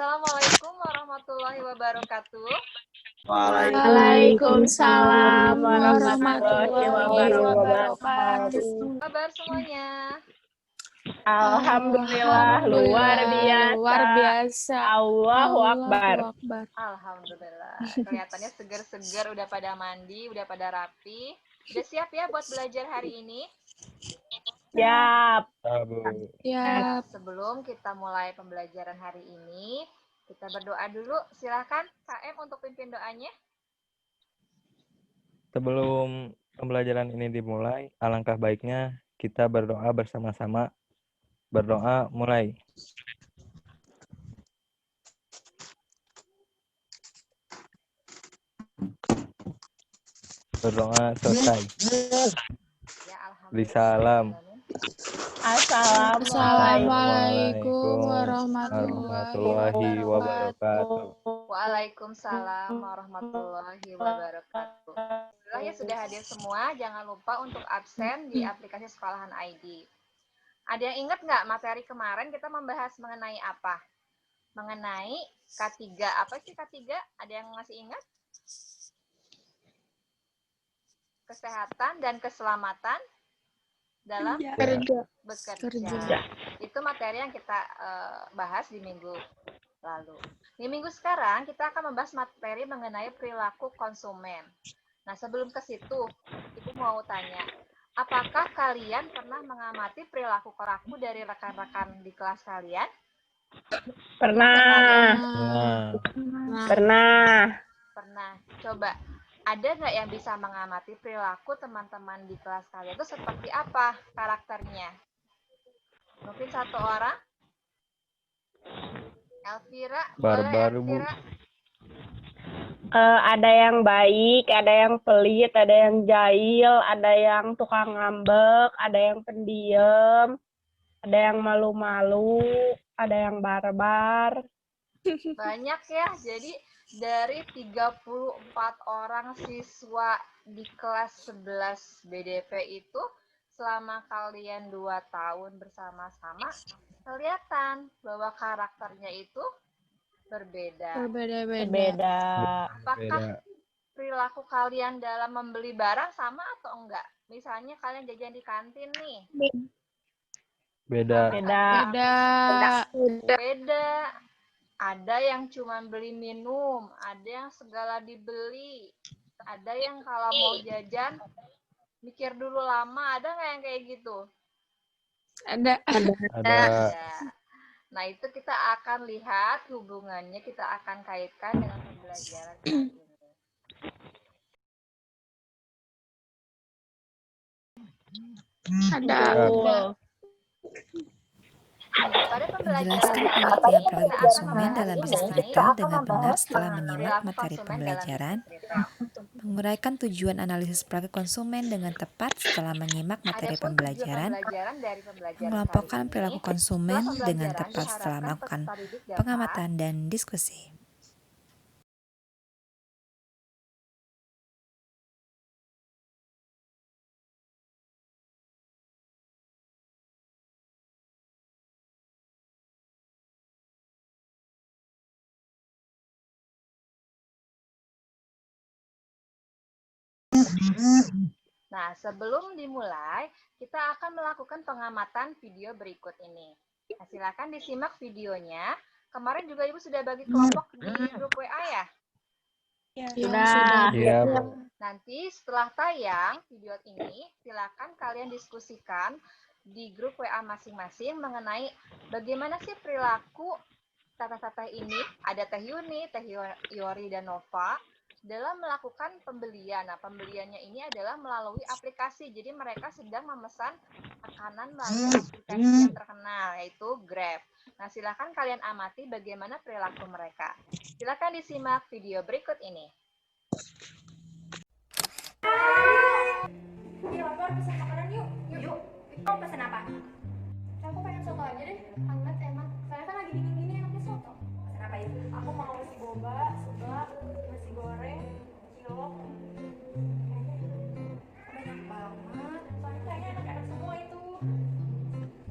Assalamualaikum warahmatullahi wabarakatuh. Waalaikumsalam warahmatullahi wabarakatuh. Kabar semuanya? Alhamdulillah luar biasa. Allahu Akbar. Alhamdulillah. Kelihatannya segar-segar, udah pada mandi, udah pada rapi. Udah siap ya buat belajar hari ini? Siap. Nah, sebelum kita mulai pembelajaran hari ini, kita berdoa dulu. Silakan KM untuk pimpin doanya. Sebelum pembelajaran ini dimulai, alangkah baiknya kita berdoa bersama-sama. Berdoa mulai. Berdoa selesai. Ya, Bisalam. Assalamualaikum warahmatullahi wabarakatuh. Waalaikumsalam warahmatullahi wabarakatuh. Alhamdulillah ya sudah hadir semua. Jangan lupa untuk absen di aplikasi Sekolahan ID. Ada yang ingat nggak materi kemarin kita membahas mengenai apa? Mengenai K3. Apa sih K3? Ada yang masih ingat? Kesehatan dan keselamatan dalam bekerja. Itu materi yang kita bahas di minggu lalu. Di minggu sekarang kita akan membahas materi mengenai perilaku konsumen. Nah, sebelum ke situ, Ibu mau tanya, apakah kalian pernah mengamati perilaku dari rekan-rekan di kelas kalian? Pernah. Coba, ada nggak yang bisa mengamati perilaku teman-teman di kelas kalian itu seperti apa karakternya? Mungkin satu orang? Elvira, boleh Elvira? Ada yang baik, ada yang pelit, ada yang jahil, ada yang tukang ngambek, ada yang pendiam, ada yang malu-malu, ada yang barbar. Banyak ya, jadi dari 34 orang siswa di kelas 11 BDP itu, selama kalian 2 tahun bersama-sama, kelihatan bahwa karakternya itu berbeda. Apakah perilaku kalian dalam membeli barang sama atau enggak? Misalnya kalian jajan di kantin nih. Beda. Ada yang cuma beli minum, ada yang segala dibeli, ada yang kalau mau jajan mikir dulu lama, ada nggak yang kayak gitu? Ada. Nah, itu kita akan lihat hubungannya, kita akan kaitkan dengan pembelajaran kali ini. Menjelaskan pengertian perilaku konsumen dalam bisnis digital dengan benar setelah menyimak materi pembelajaran. Menguraikan tujuan analisis perilaku konsumen dengan tepat setelah menyimak materi pembelajaran. Mengelompokkan perilaku konsumen dengan tepat setelah melakukan pengamatan dan diskusi. Nah, sebelum dimulai, kita akan melakukan pengamatan video berikut ini. Nah, silakan disimak videonya. Kemarin juga Ibu sudah bagi kelompok di grup WA ya? Sudah. Nanti setelah tayang video ini, silakan kalian diskusikan di grup WA masing-masing mengenai bagaimana sih perilaku teteh-teteh ini, ada Teh Yuni, Teh Yori, dan Nova, dalam melakukan pembelian. Nah, pembeliannya ini adalah melalui aplikasi. Jadi mereka sedang memesan makanan melalui aplikasi yang terkenal, yaitu Grab. Nah, silakan kalian amati bagaimana perilaku mereka. Silakan disimak video berikut ini. Lapar, pesan makanan yuk. Kamu pesan apa? Aku pengen soto aja deh, hangat enak. Soalnya kan lagi dingin gini enaknya soto. Pesan apa itu? Aku mau nasi boba, seblak, nasi goreng, cilok. Banyak banget. Soalnya kayaknya enak-enak semua itu.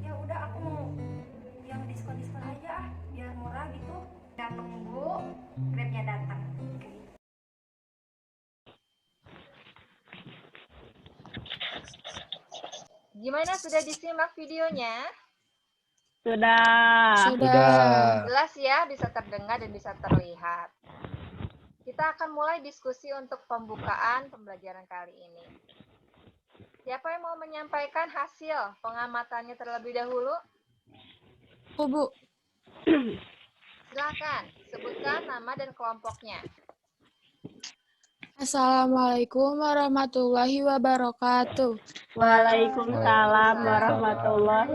Ya udah, aku mau yang diskon-diskon aja biar murah gitu. Nah, tunggu Grabnya datang. Gimana, sudah disimak videonya? Sudah. Sudah. Jelas ya, bisa terdengar dan bisa terlihat. Kita akan mulai diskusi untuk pembukaan pembelajaran kali ini. Siapa yang mau menyampaikan hasil pengamatannya terlebih dahulu? Bu. Silakan, sebutkan nama dan kelompoknya. Assalamualaikum warahmatullahi wabarakatuh. Waalaikumsalam warahmatullahi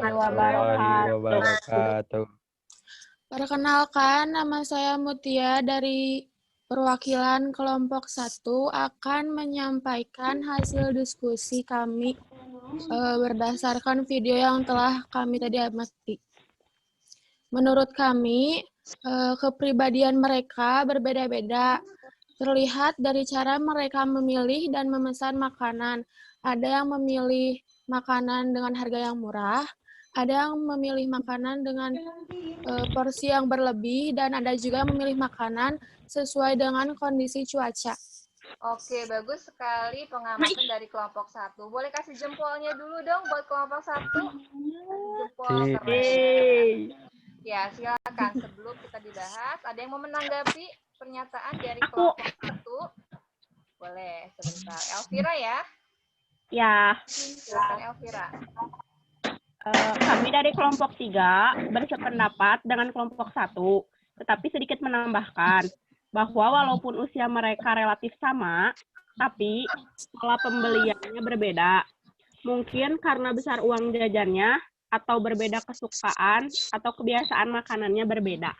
wabarakatuh. Perkenalkan, nama saya Mutia dari perwakilan kelompok 1 akan menyampaikan hasil diskusi kami berdasarkan video yang telah kami tadi amati. Menurut kami, kepribadian mereka berbeda-beda. Terlihat dari cara mereka memilih dan memesan makanan. Ada yang memilih makanan dengan harga yang murah, ada yang memilih makanan dengan porsi yang berlebih, dan ada juga yang memilih makanan sesuai dengan kondisi cuaca. Oke, bagus sekali pengamatan dari kelompok 1. Boleh kasih jempolnya dulu dong buat kelompok 1. Jempol keren. Ya, silakan. Sebelum kita dibahas, ada yang mau menanggapi pernyataan dari kelompok 1? Boleh, sebentar. Elvira ya? Ya, Silakan Elvira. kami dari kelompok 3 bersependapat dengan kelompok 1, tetapi sedikit menambahkan bahwa walaupun usia mereka relatif sama, tapi pola pembeliannya berbeda. Mungkin karena besar uang jajannya, atau berbeda kesukaan, atau kebiasaan makanannya berbeda.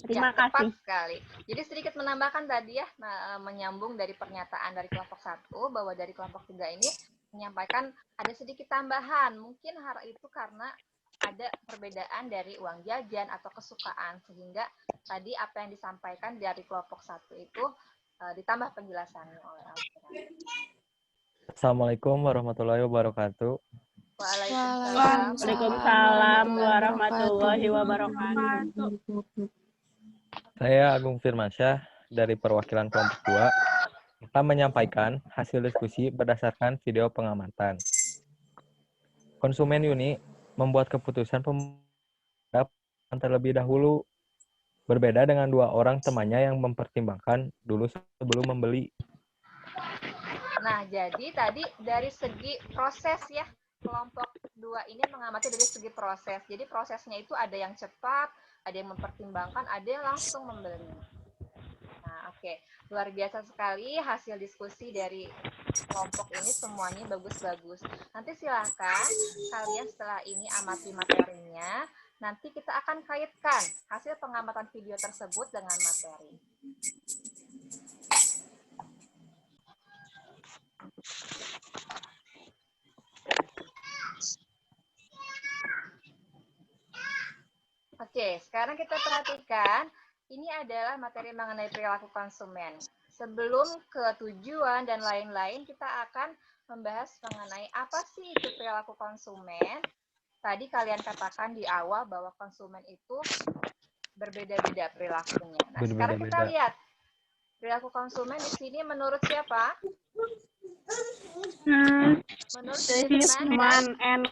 Terima kasih. Tepat sekali. Jadi sedikit menambahkan tadi ya, menyambung dari pernyataan dari kelompok 1, bahwa dari kelompok 3 ini menyampaikan ada sedikit tambahan. Mungkin hal itu karena ada perbedaan dari uang jajan atau kesukaan, sehingga tadi apa yang disampaikan dari kelompok 1 itu ditambah penjelasannya oleh Elvira. Assalamualaikum warahmatullahi wabarakatuh. Waalaikumsalam warahmatullahi wabarakatuh. Saya Agung Firmansyah dari perwakilan kelompok 2 akan menyampaikan hasil diskusi berdasarkan video pengamatan. Konsumen Uni membuat keputusan terlebih dahulu, berbeda dengan 2 orang temannya yang mempertimbangkan dulu sebelum membeli. Nah, jadi tadi dari segi proses ya, kelompok 2 ini mengamati dari segi proses. Jadi prosesnya itu ada yang cepat, ada yang mempertimbangkan, ada yang langsung membeli. Nah, oke. Luar biasa sekali hasil diskusi dari kelompok ini, semuanya bagus-bagus. Nanti silakan kalian setelah ini amati materinya, nanti kita akan kaitkan hasil pengamatan video tersebut dengan materi. Oke, sekarang kita perhatikan, ini adalah materi mengenai perilaku konsumen. Sebelum ke tujuan dan lain-lain, kita akan membahas mengenai apa sih itu perilaku konsumen. Tadi kalian katakan di awal bahwa konsumen itu berbeda-beda perilakunya. Nah, sekarang kita lihat perilaku konsumen di sini menurut siapa? Menurut Desmond and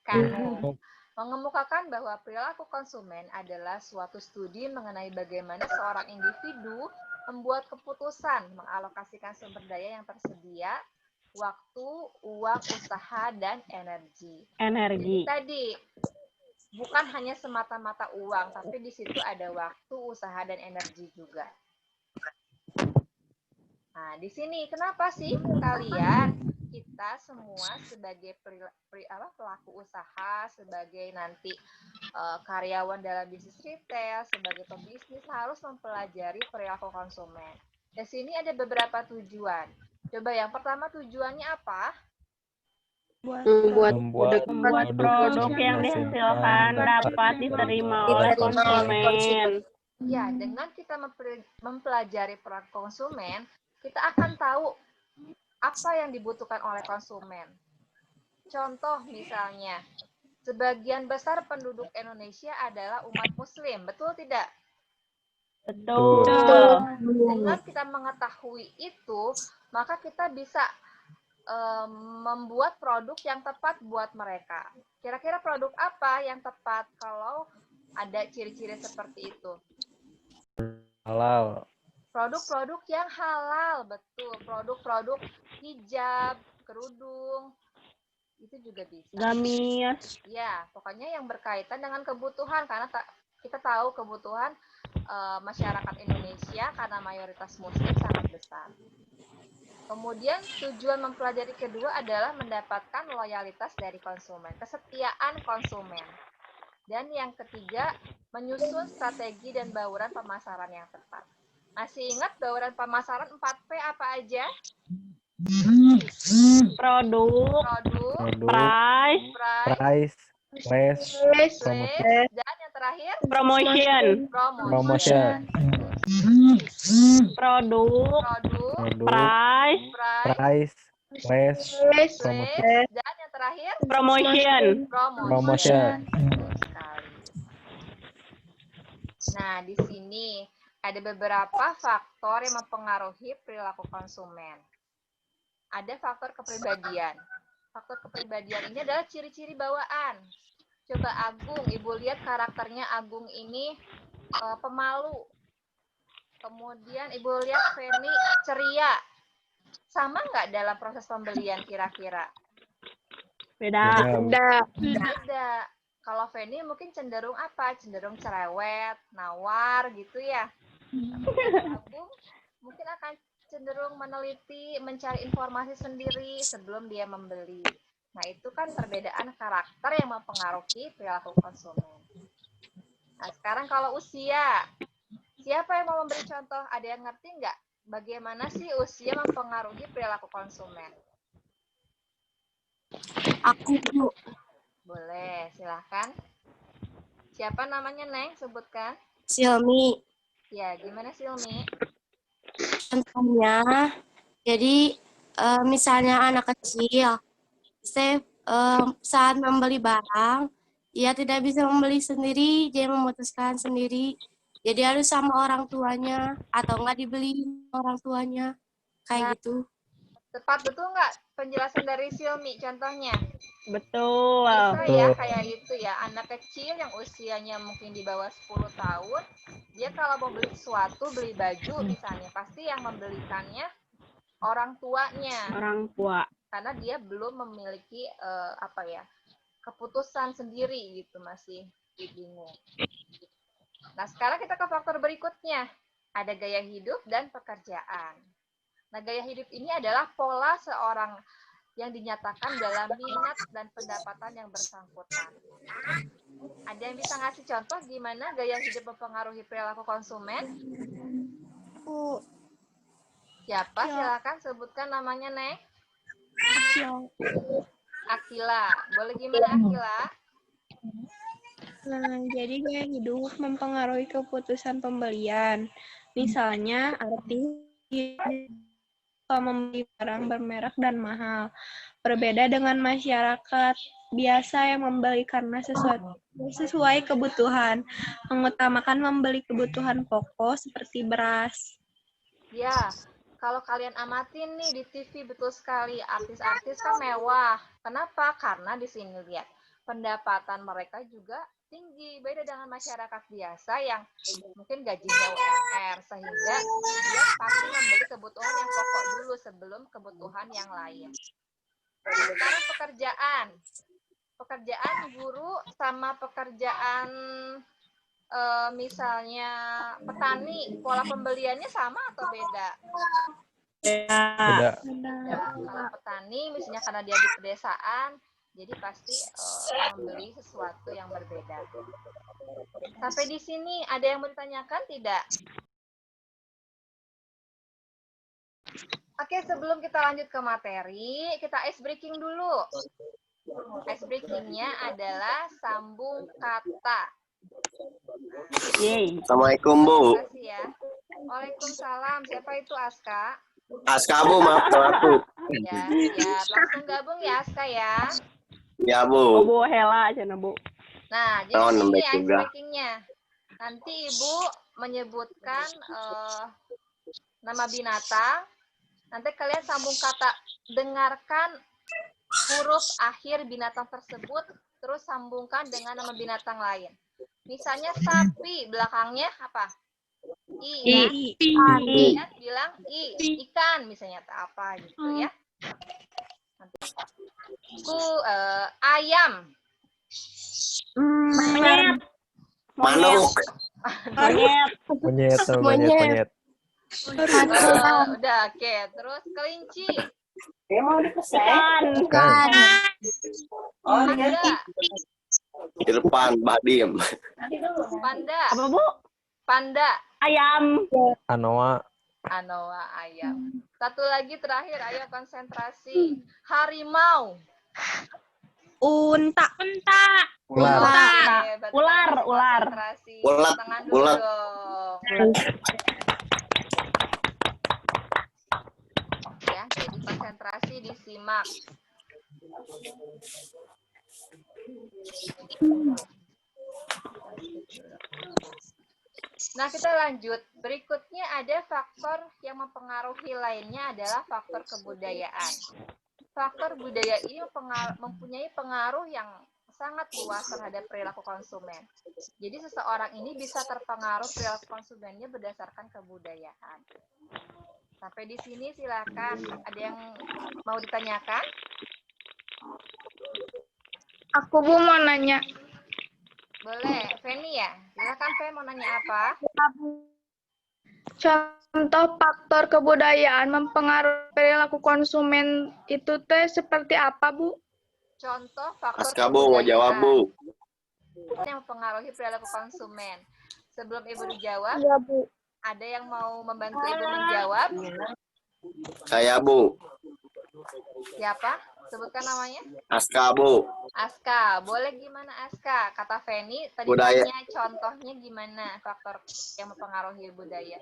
Kanu. Mengemukakan bahwa perilaku konsumen adalah suatu studi mengenai bagaimana seorang individu membuat keputusan mengalokasikan sumber daya yang tersedia, waktu, uang, usaha, dan energi. Jadi tadi bukan hanya semata-mata uang, tapi di situ ada waktu, usaha, dan energi juga. Nah, di sini kenapa sih kalian, kita semua sebagai pelaku usaha, sebagai nanti karyawan dalam bisnis retail, sebagai pebisnis harus mempelajari perilaku konsumen. Di sini ada beberapa tujuan. Coba yang pertama, tujuannya apa? Membuat produk yang dihasilkan dapat diterima oleh konsumen. Ya, dengan kita mempelajari perilaku konsumen, kita akan tahu apa yang dibutuhkan oleh konsumen. Contoh misalnya, sebagian besar penduduk Indonesia adalah umat muslim, betul tidak? Betul. Dengan kita mengetahui itu, maka kita bisa membuat produk yang tepat buat mereka. Kira-kira produk apa yang tepat kalau ada ciri-ciri seperti itu? Halal. Produk-produk yang halal, betul. Produk-produk hijab, kerudung, itu juga bisa. Gamis. Ya, pokoknya yang berkaitan dengan kebutuhan, karena kita tahu kebutuhan masyarakat Indonesia karena mayoritas muslim sangat besar. Kemudian tujuan mempelajari kedua adalah mendapatkan loyalitas dari konsumen, kesetiaan konsumen. Dan yang ketiga, menyusun strategi dan bauran pemasaran yang tepat. Masih ingat bauran pemasaran 4P apa aja? Produk. Price. Price, place, Dan yang terakhir, Promotion. Produk. Price. place, Dan yang terakhir, Promotion. Betul sekali. Nah, di sini ada beberapa faktor yang mempengaruhi perilaku konsumen. Ada faktor kepribadian. Faktor kepribadian ini adalah ciri-ciri bawaan. Coba Agung, Ibu lihat karakternya Agung ini pemalu. Kemudian Ibu lihat Feni ceria. Sama nggak dalam proses pembelian kira-kira? Beda. Beda. Kalau Feni mungkin cenderung apa? Cenderung cerewet, nawar gitu ya. Agung mungkin akan cenderung meneliti, mencari informasi sendiri sebelum dia membeli. Nah, itu kan perbedaan karakter yang mempengaruhi perilaku konsumen. Nah, sekarang kalau usia, siapa yang mau memberi contoh? Ada yang ngerti nggak? Bagaimana sih usia mempengaruhi perilaku konsumen? Aku, Bu. Boleh, silahkan. Siapa namanya, Neng? Sebutkan. Silmi. Ya, gimana Silmi? Contohnya, jadi misalnya anak kecil, saat membeli barang, dia tidak bisa membeli sendiri, dia memutuskan sendiri. Jadi harus sama orang tuanya, atau enggak dibeli orang tuanya, kayak gitu. Tepat betul nggak penjelasan dari Silmi? Contohnya? Betul. Bisa ya kayak itu ya, anak kecil yang usianya mungkin di bawah 10 tahun, dia kalau mau beli sesuatu, beli baju misalnya, pasti yang membelikannya orang tuanya. Orang tua. Karena dia belum memiliki keputusan sendiri gitu, masih bingung. Nah, sekarang kita ke faktor berikutnya. Ada gaya hidup dan pekerjaan. Nah, gaya hidup ini adalah pola seorang yang dinyatakan dalam minat dan pendapatan yang bersangkutan. Ada yang bisa ngasih contoh gimana gaya hidup mempengaruhi perilaku konsumen? Siapa? Silakan sebutkan namanya, Neng. Akila. Boleh gimana, Akila? Nah, jadi gaya hidup mempengaruhi keputusan pembelian. Misalnya, arti membeli barang bermerek dan mahal. Berbeda dengan masyarakat biasa yang membeli karena sesuai kebutuhan, mengutamakan membeli kebutuhan pokok seperti beras. Ya, kalau kalian amatin nih di TV betul sekali, artis-artis kan mewah. Kenapa? Karena di sini lihat, pendapatan mereka juga tinggi, beda dengan masyarakat biasa yang mungkin gajinya UMR, sehingga dia pasti membeli kebutuhan yang pokok dulu sebelum kebutuhan yang lain. Nah, sekarang pekerjaan guru sama pekerjaan misalnya petani, pola pembeliannya sama atau beda? Beda. Kalau petani misalnya karena dia di pedesaan, jadi pasti membeli sesuatu yang berbeda. Sampai di sini ada yang mau ditanyakan tidak? Oke, sebelum kita lanjut ke materi, kita ice breaking dulu. Ice breaking-nya adalah sambung kata. Assalamualaikum, Bu. Terima kasih ya. Waalaikumsalam. Siapa itu Aska? Aska, Bu, maaf aku. Ya, siap. Langsung gabung ya Aska ya. Ya, Bu. Bu Hela aja, Bu. Nah, jadi ini ice breaking-nya. Nanti Ibu menyebutkan nama binatang. Nanti kalian sambung kata, dengarkan huruf akhir binatang tersebut, terus sambungkan dengan nama binatang lain. Misalnya sapi, belakangnya apa? I, ya. Kalian bilang ikan, misalnya apa gitu ya. Nanti ayam. Monyet. Manuk. Monyet. Udah, oke. Terus kelinci. Ikan. Panda. Di depan, Badim. Panda. Apa, Bu? Panda. Ayam. Anoa. Ayam. Satu lagi terakhir, ayo konsentrasi. Harimau. Unta. Ular. Oke, Ular. konsentrasi. Ulat. Tangan dulu Ulat. dong. Ya, jadi konsentrasi disimak. Nah, kita lanjut. Berikutnya ada faktor yang mempengaruhi lainnya adalah faktor kebudayaan. Faktor budaya ini mempunyai pengaruh yang sangat luas terhadap perilaku konsumen. Jadi seseorang ini bisa terpengaruh perilaku konsumennya berdasarkan kebudayaan. Sampai di sini silakan. Ada yang mau ditanyakan? Aku Bu mau nanya. Boleh, Feni ya. Silakan Feni mau nanya apa? Contoh faktor kebudayaan mempengaruhi perilaku konsumen itu teh seperti apa, Bu? Contoh faktor Aska Bu mau jawab Bu. yang mempengaruhi perilaku konsumen. Sebelum Ibu dijawab, Iya, Bu. ada yang mau membantu Ibu menjawab? Saya Bu. Siapa? Sebutkan namanya. Aska Bu. Aska. Boleh gimana Aska? Kata Feni, tadi Budaya. tanya contohnya gimana faktor yang mempengaruhi budaya.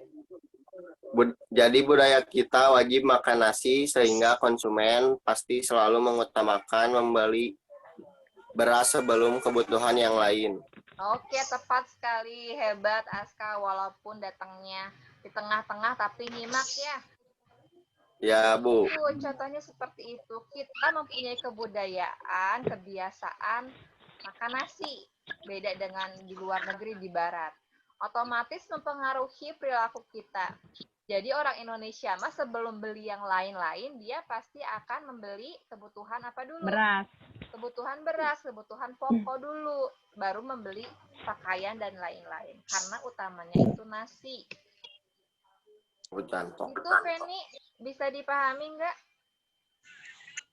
Jadi budaya kita wajib makan nasi sehingga konsumen pasti selalu mengutamakan membeli beras sebelum kebutuhan yang lain. Oke, tepat sekali. Hebat Aska, walaupun datangnya di tengah-tengah tapi nyimak ya. Ya Bu. Contohnya seperti itu. Kita mempunyai kebudayaan, kebiasaan makan nasi. Beda dengan di luar negeri, di barat. Otomatis mempengaruhi perilaku kita. Jadi orang Indonesia mah sebelum beli yang lain-lain, dia pasti akan membeli kebutuhan apa dulu? Beras. Kebutuhan beras, kebutuhan pokok dulu. Baru membeli pakaian dan lain-lain. Karena utamanya itu nasi. Hujan Itu Feni, bisa dipahami nggak?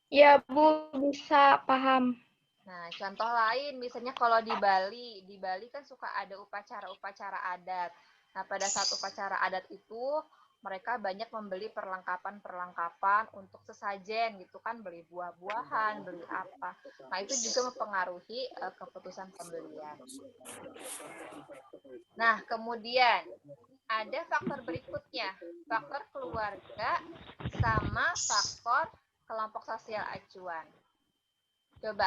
Ya, Bu, bisa paham. Nah, contoh lain, misalnya kalau di Bali kan suka ada upacara-upacara adat. Nah, pada saat upacara adat itu, mereka banyak membeli perlengkapan-perlengkapan untuk sesajen gitu kan, beli buah-buahan, beli apa. Nah, itu juga mempengaruhi keputusan pembelian. Nah, kemudian ada faktor berikutnya, faktor keluarga sama faktor kelompok sosial acuan. Coba,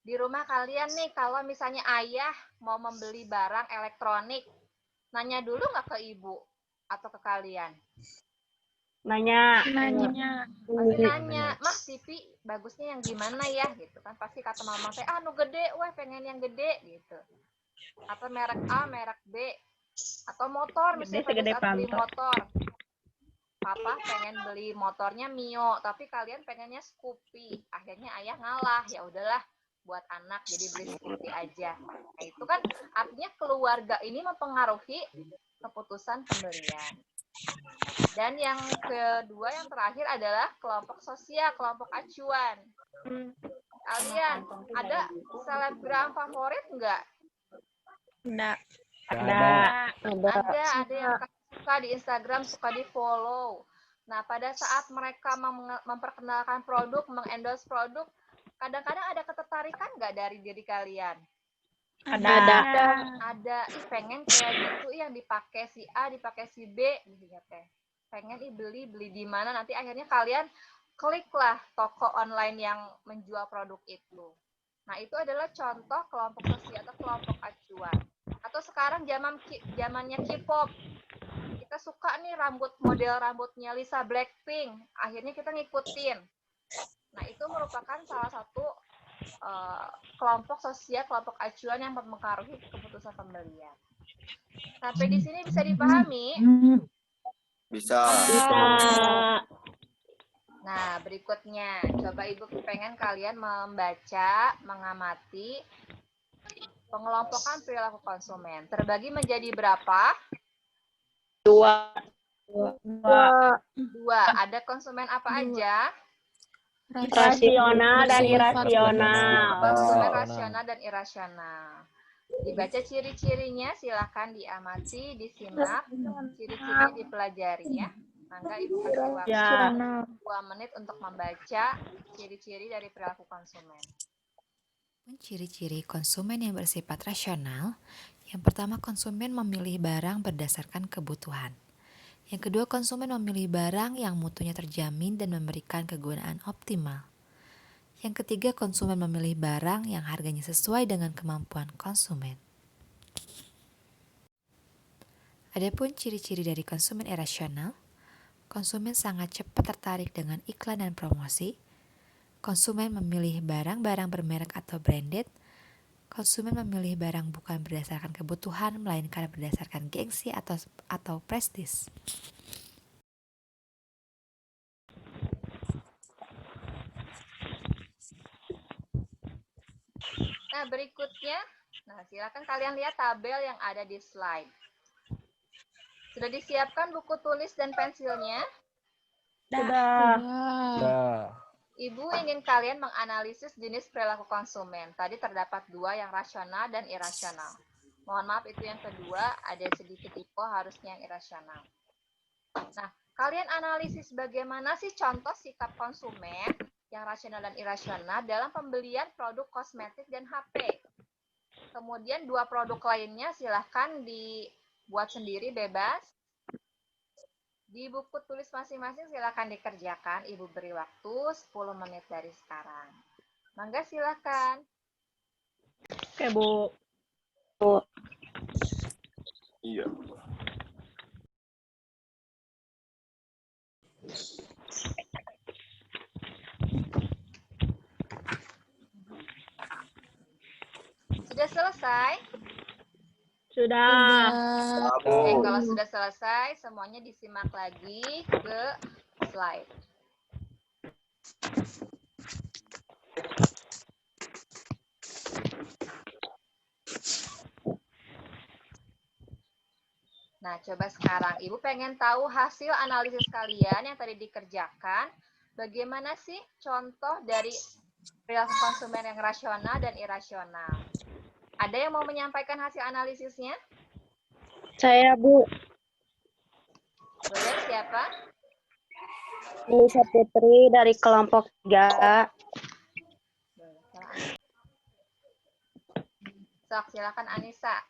di rumah kalian nih, kalau misalnya ayah mau membeli barang elektronik, nanya dulu nggak ke ibu atau ke kalian? Nanya. Pasti nanya, Mah TV bagusnya yang gimana ya? Gitu kan, pasti kata mama saya, nu gede, weh pengen yang gede gitu. Atau merek A, merek B. Atau motor, misalnya pada saat beli motor. Papa pengen beli motornya Mio, tapi kalian pengennya Scoopy. Akhirnya ayah ngalah, ya udahlah buat anak jadi beli Scoopy aja. Nah, itu kan artinya keluarga ini mempengaruhi keputusan pembelian. Dan yang kedua, yang terakhir adalah kelompok sosial, kelompok acuan. Kalian ada selebgram favorit nggak? Enggak. Ada yang suka di Instagram, suka di follow. Nah, pada saat mereka memperkenalkan produk, mengendorse produk, kadang-kadang ada ketertarikan nggak dari diri kalian? Ada. Pengen kayak gitu yang dipakai si A, dipakai si B, gitu ya teh. Pengen beli di mana, nanti akhirnya kalian kliklah toko online yang menjual produk itu. Nah, itu adalah contoh kelompok sosial atau kelompok acuan. Atau Atau sekarang zamannya K-pop. Kita suka nih model rambutnya Lisa Blackpink. Akhirnya kita ngikutin. Nah, itu merupakan salah satu kelompok sosial, kelompok acuan yang mempengaruhi keputusan pembelian. Sampai di sini bisa dipahami? Bisa. Nah, berikutnya, coba Ibu pengen kalian membaca, mengamati pengelompokan perilaku konsumen. Terbagi menjadi berapa? Dua. Ada konsumen apa aja? Rasional dan irasional. Konsumen rasional dan irasional. Dibaca ciri-cirinya, silakan diamati, disimak, ciri-cirinya dipelajari ya. Mangga Ibu kasih waktu 2 menit untuk membaca ciri-ciri dari perilaku konsumen. Ciri-ciri konsumen yang bersifat rasional. Yang pertama, konsumen memilih barang berdasarkan kebutuhan. Yang kedua, konsumen memilih barang yang mutunya terjamin dan memberikan kegunaan optimal. Yang ketiga, konsumen memilih barang yang harganya sesuai dengan kemampuan konsumen. Adapun ciri-ciri dari konsumen irasional, konsumen sangat cepat tertarik dengan iklan dan promosi. Konsumen memilih barang-barang bermerek atau branded. Konsumen memilih barang bukan berdasarkan kebutuhan, melainkan berdasarkan gengsi atau prestis. Nah, berikutnya, silakan kalian lihat tabel yang ada di slide. Sudah disiapkan buku tulis dan pensilnya? Sudah. Ibu ingin kalian menganalisis jenis perilaku konsumen. Tadi terdapat 2 yang rasional dan irasional. Mohon maaf, itu yang kedua, ada sedikit typo, harusnya yang irasional. Nah, kalian analisis bagaimana sih contoh sikap konsumen yang rasional dan irasional dalam pembelian produk kosmetik dan HP. Kemudian 2 produk lainnya silahkan dibuat sendiri, bebas. Di buku tulis masing-masing silahkan dikerjakan. Ibu beri waktu 10 menit dari sekarang. Mangga silahkan. Oke, Bu. Iya. Sudah selesai? Sudah. Oke, kalau sudah selesai, semuanya disimak lagi ke slide. Nah, coba sekarang Ibu pengen tahu hasil analisis kalian yang tadi dikerjakan. Bagaimana sih contoh dari perilaku konsumen yang rasional dan irasional? Ada yang mau menyampaikan hasil analisisnya? Saya, Bu. Boleh, siapa? Anissa Putri dari kelompok 3. Sok, silakan Anissa.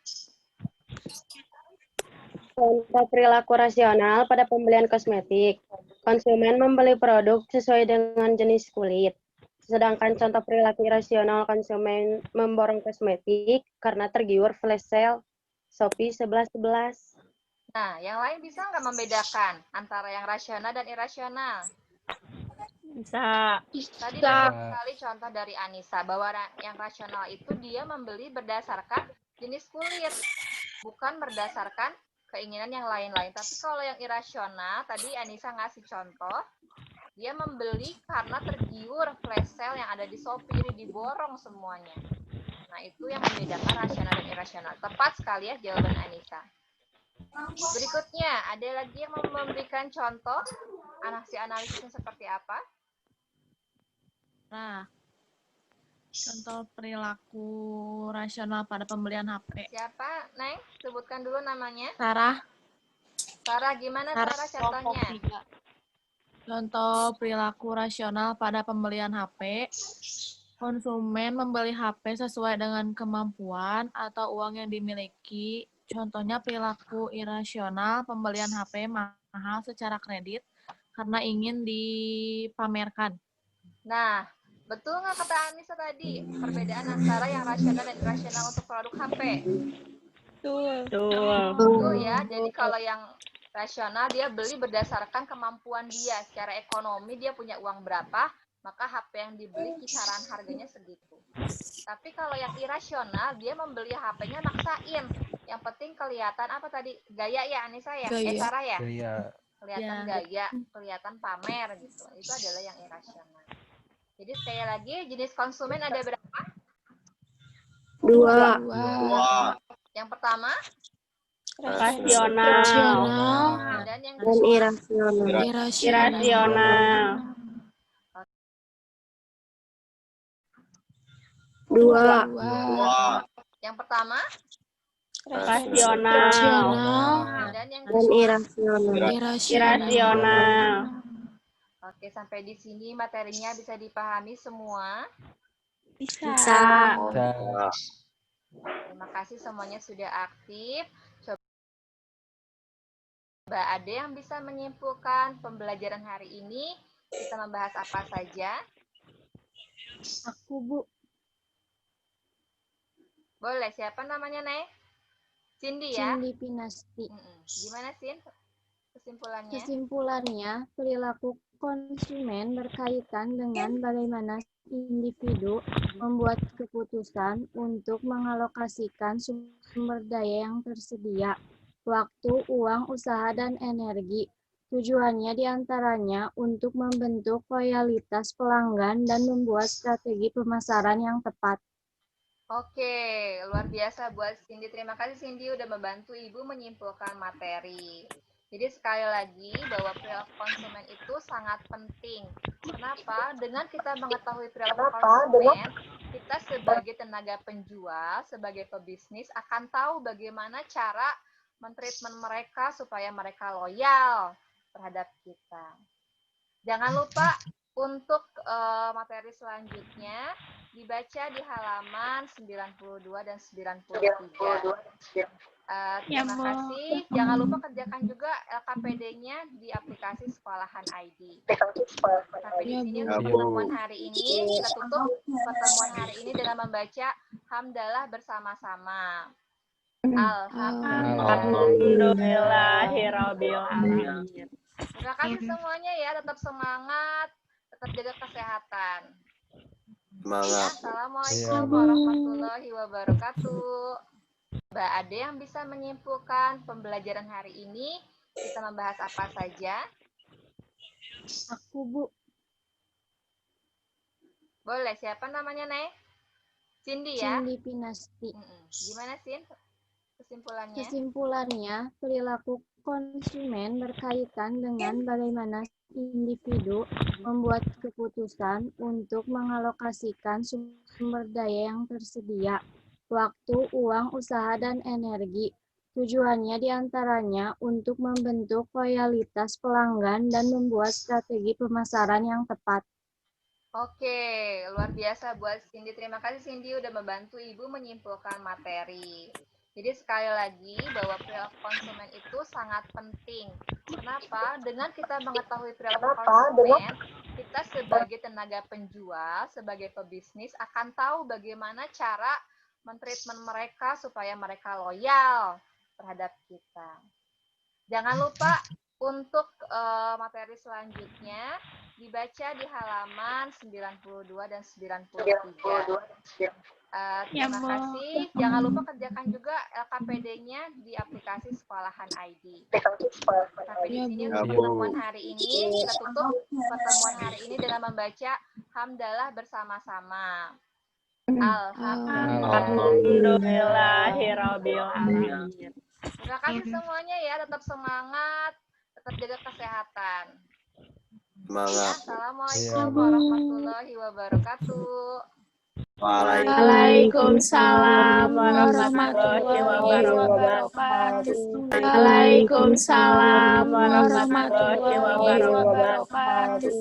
Contoh perilaku rasional pada pembelian kosmetik. Konsumen membeli produk sesuai dengan jenis kulit. Sedangkan contoh perilaku irasional, konsumen memborong kosmetik karena tergiur flash sale Shopee 11.11. Nah, yang lain bisa nggak membedakan antara yang rasional dan irasional? Bisa. Tadi banyak sekali contoh dari Anissa bahwa yang rasional itu dia membeli berdasarkan jenis kulit, bukan berdasarkan keinginan yang lain-lain. Tapi kalau yang irasional, tadi Anissa ngasih contoh, dia membeli karena tergiur flash sale yang ada di Shopee, ini diborong semuanya. Nah, itu yang membedakan rasional dan irasional. Tepat sekali ya jawaban Anissa. Berikutnya, ada lagi yang memberikan contoh analisisnya seperti apa? Nah, contoh perilaku rasional pada pembelian HP. Siapa, Neng? Sebutkan dulu namanya. Sarah. Sarah, gimana Sarah contohnya? Contoh perilaku rasional pada pembelian HP. Konsumen membeli HP sesuai dengan kemampuan atau uang yang dimiliki. Contohnya perilaku irasional, pembelian HP mahal secara kredit karena ingin dipamerkan. Nah, betul nggak kata Anissa tadi? Perbedaan antara yang rasional dan irasional untuk produk HP. Betul. Betul ya. Jadi kalau yang rasional dia beli berdasarkan kemampuan dia. Secara ekonomi dia punya uang berapa, maka HP yang dibeli kisaran harganya segitu. Tapi kalau yang irasional dia membeli HP-nya maksain. Yang penting kelihatan apa tadi? Gaya ya Anissa ya? Gaya. Sarah ya? Gaya. Kelihatan Ya. gaya, kelihatan pamer gitu. Itu adalah yang irasional. Jadi sekali lagi jenis konsumen ada berapa? Dua. Wah, Yang pertama Rasional dan yang dan kedua irasional. Dua. wah, yang pertama Rasional dan yang dan kedua. irasional. Oke, sampai di sini materinya bisa dipahami semua. Bisa. Terima kasih semuanya sudah aktif. Coba ada yang bisa menyimpulkan pembelajaran hari ini? Kita membahas apa saja? Aku, Bu. Boleh, siapa namanya, Nek? Cindy ya? Cindy Pinasti. Gimana, Sin? Kesimpulannya? Kesimpulannya, perilaku konsumen berkaitan dengan bagaimana individu membuat keputusan untuk mengalokasikan sumber daya yang tersedia, waktu, uang, usaha, dan energi. Tujuannya diantaranya untuk membentuk loyalitas pelanggan dan membuat strategi pemasaran yang tepat. Oke, luar biasa buat Cindy. Terima kasih Cindy udah membantu Ibu menyimpulkan materi. Jadi sekali lagi bahwa perilaku konsumen itu sangat penting. Kenapa? Dengan kita mengetahui perilaku konsumen, kita sebagai tenaga penjual, sebagai pebisnis akan tahu bagaimana cara mentreatment mereka supaya mereka loyal terhadap kita. Jangan lupa untuk materi selanjutnya dibaca di halaman 92 dan 93. Terima kasih. Jangan lupa kerjakan juga LKPD-nya di aplikasi Sekolahan ID. Sampai di sini untuk pertemuan hari ini. Kita tutup pertemuan hari ini dengan membaca hamdalah bersama-sama. Alhamdulillahirabbil alamin. Terima kasih semuanya ya. Tetap semangat, tetap jaga kesehatan. semangat. Assalamualaikum warahmatullahi wabarakatuh. Mbak Ade yang bisa menyimpulkan pembelajaran hari ini, kita membahas apa saja? Aku, Bu. Boleh, siapa namanya, Nek? Cindy ya? Cindy Pinasti. Gimana, Sin? Kesimpulannya? Kesimpulannya, perilaku konsumen berkaitan dengan bagaimana individu membuat keputusan untuk mengalokasikan sumber daya yang tersedia, waktu, uang, usaha, dan energi. Tujuannya diantaranya untuk membentuk loyalitas pelanggan dan membuat strategi pemasaran yang tepat. Oke, luar biasa buat Cindy. Terima kasih Cindy udah membantu Ibu menyimpulkan materi. Jadi sekali lagi bahwa perilaku konsumen itu sangat penting. Kenapa? Dengan kita mengetahui perilaku konsumen, kita sebagai tenaga penjual, sebagai pebisnis akan tahu bagaimana cara mentreatment mereka supaya mereka loyal terhadap kita. Jangan lupa untuk materi selanjutnya dibaca di halaman 92 dan 93. Terima kasih. Jangan lupa kerjakan juga LKPD-nya di aplikasi Sekolahan ID. Sampai di sini untuk pertemuan hari ini. Kita tutup pertemuan hari ini dengan membaca hamdalah bersama-sama. Alhamdulillahirabbil alamin. Terima kasih semuanya ya. Tetap semangat, tetap jaga kesehatan. Semangat. Assalamualaikum warahmatullahi wabarakatuh. Waalaikumsalam warahmatullahi wabarakatuh. Waalaikumsalam warahmatullahi wabarakatuh.